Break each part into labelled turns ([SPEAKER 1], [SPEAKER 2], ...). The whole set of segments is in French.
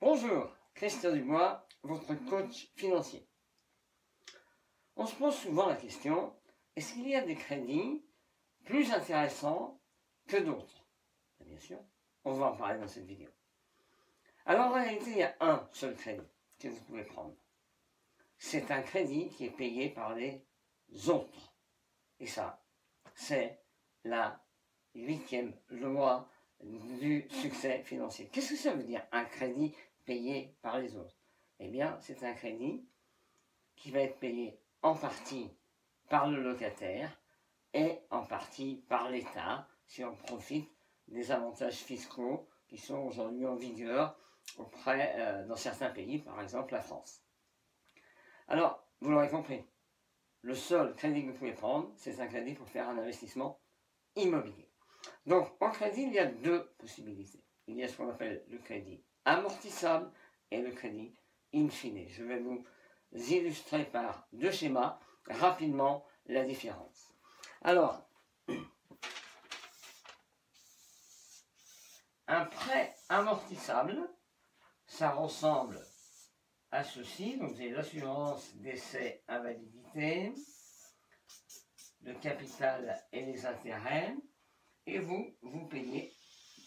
[SPEAKER 1] Bonjour, Christian Dubois, votre coach financier. On se pose souvent la question, est-ce qu'il y a des crédits plus intéressants que d'autres? Bien sûr, on va en parler dans cette vidéo. Alors en réalité, il y a un seul crédit que vous pouvez prendre. C'est un crédit qui est payé par les autres. Et ça, c'est la 8e loi du succès financier. Qu'est-ce que ça veut dire, un crédit payé par les autres? Eh bien, c'est un crédit qui va être payé en partie par le locataire et en partie par l'État, si on profite des avantages fiscaux qui sont aujourd'hui en vigueur dans certains pays, par exemple la France. Alors, vous l'aurez compris, le seul crédit que vous pouvez prendre, c'est un crédit pour faire un investissement immobilier. Donc, en crédit, il y a deux possibilités. Il y a ce qu'on appelle le crédit amortissable et le crédit in fine. Je vais vous illustrer par deux schémas rapidement la différence. Alors, un prêt amortissable, ça ressemble à ceci. Donc, vous avez l'assurance décès invalidité, le capital et les intérêts. Et vous payez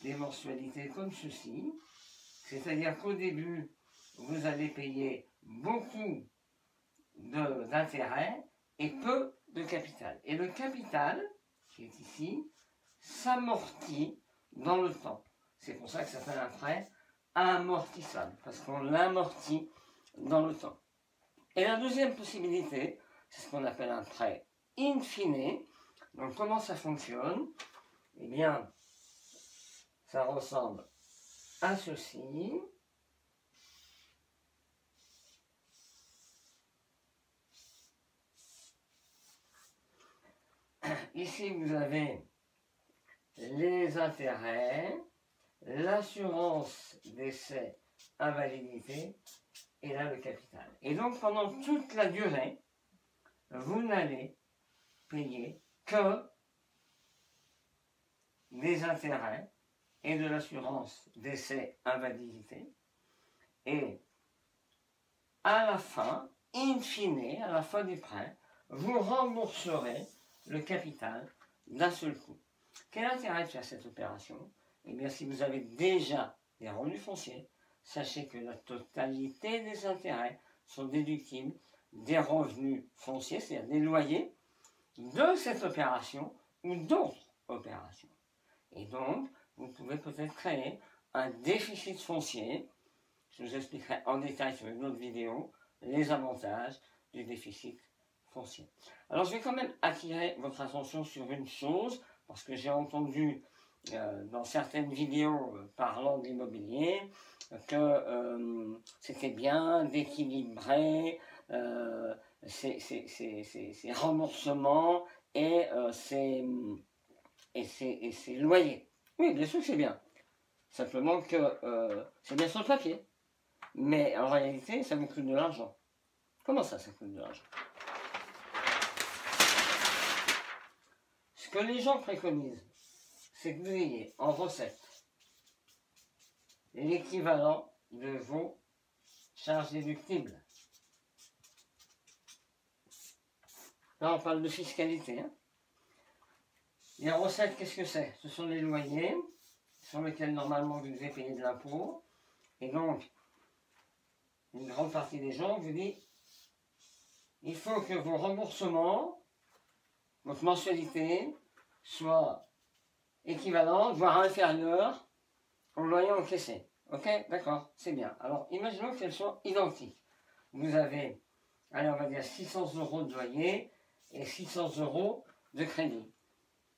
[SPEAKER 1] des mensualités comme ceci. C'est-à-dire qu'au début, vous allez payer beaucoup d'intérêts et peu de capital. Et le capital, qui est ici, s'amortit dans le temps. C'est pour ça que ça s'appelle un prêt amortissable, parce qu'on l'amortit dans le temps. Et la deuxième possibilité, c'est ce qu'on appelle un prêt in fine. Donc comment ça fonctionne? Eh bien, ça ressemble à ceci. Ici, vous avez les intérêts, l'assurance décès invalidité, et là le capital. Et donc, pendant toute la durée, vous n'allez payer que des intérêts et de l'assurance décès invalidité. Et à la fin, in fine, à la fin du prêt, vous rembourserez le capital d'un seul coup. Quel intérêt de faire cette opération? Eh bien, si vous avez déjà des revenus fonciers, sachez que la totalité des intérêts sont déductibles des revenus fonciers, c'est-à-dire des loyers, de cette opération ou d'autres opérations. Et donc, vous pouvez peut-être créer un déficit foncier. Je vous expliquerai en détail sur une autre vidéo les avantages du déficit foncier. Alors, je vais quand même attirer votre attention sur une chose, parce que j'ai entendu dans certaines vidéos parlant d'immobilier que c'était bien d'équilibrer ces remboursements et ces loyers. Oui, bien sûr que c'est bien. Simplement que c'est bien sur le papier. Mais en réalité, ça vous coûte de l'argent. Comment ça coûte de l'argent? Ce que les gens préconisent, c'est que vous ayez en recette l'équivalent de vos charges déductibles. Là, on parle de fiscalité. Hein. Les recettes, qu'est-ce que c'est? Ce sont les loyers sur lesquels normalement vous devez payer de l'impôt. Et donc, une grande partie des gens vous dit il faut que vos remboursements, votre mensualité, soient équivalentes, voire inférieures au loyer encaissé. Ok? D'accord, c'est bien. Alors, imaginons qu'elles soient identiques. Vous avez, allez, on va dire 600 € de loyer et 600 € de crédit.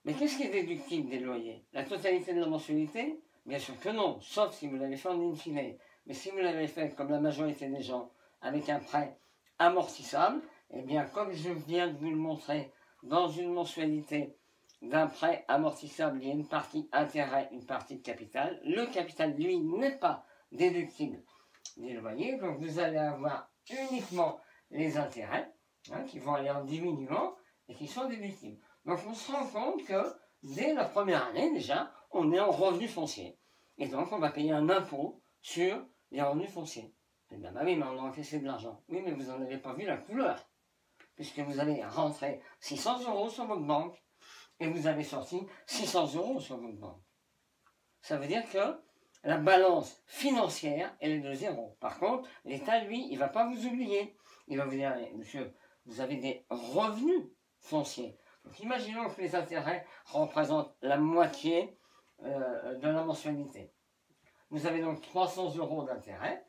[SPEAKER 1] Mais qu'est-ce qui est déductible des loyers? La totalité de la mensualité? Bien sûr que non, sauf si vous l'avez fait en in fine. Mais si vous l'avez fait, comme la majorité des gens, avec un prêt amortissable, eh bien, comme je viens de vous le montrer, dans une mensualité d'un prêt amortissable, il y a une partie intérêt, une partie de capital. Le capital, lui, n'est pas déductible des loyers, donc vous allez avoir uniquement les intérêts, qui vont aller en diminuant et qui sont déductibles. Donc on se rend compte que dès la première année déjà, on est en revenu foncier. Et donc on va payer un impôt sur les revenus fonciers. Eh bien, bah oui, mais on a encaissé de l'argent. Oui, mais vous n'en avez pas vu la couleur, puisque vous allez rentrer 600 € sur votre banque, et vous avez sorti 600 € sur votre banque. Ça veut dire que la balance financière, elle est de zéro. Par contre, l'État, lui, il ne va pas vous oublier. Il va vous dire, monsieur, vous avez des revenus fonciers. Donc imaginons que les intérêts représentent la moitié de la mensualité. Vous avez donc 300 € d'intérêt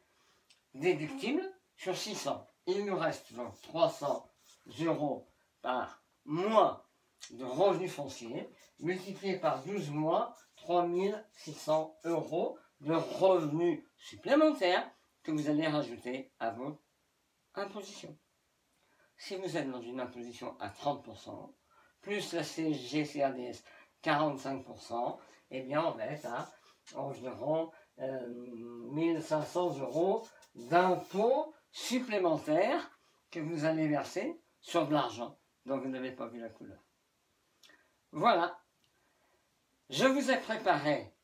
[SPEAKER 1] déductibles sur 600. Il nous reste donc 300 € par mois de revenus fonciers, multiplié par 12 mois, 3600 € de revenus supplémentaires que vous allez rajouter à votre imposition. Si vous êtes dans une imposition à 30%, plus la CSG, CRDS 45%, eh bien on va être à environ 1500 € d'impôts supplémentaires que vous allez verser sur de l'argent dont vous n'avez pas vu la couleur. Voilà. Je vous ai préparé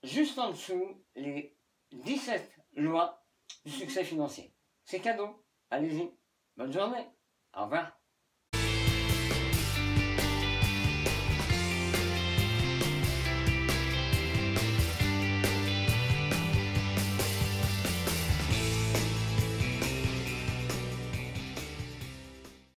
[SPEAKER 1] juste en dessous les 17 lois du succès financier. C'est cadeau. Allez-y. Bonne journée. Au revoir.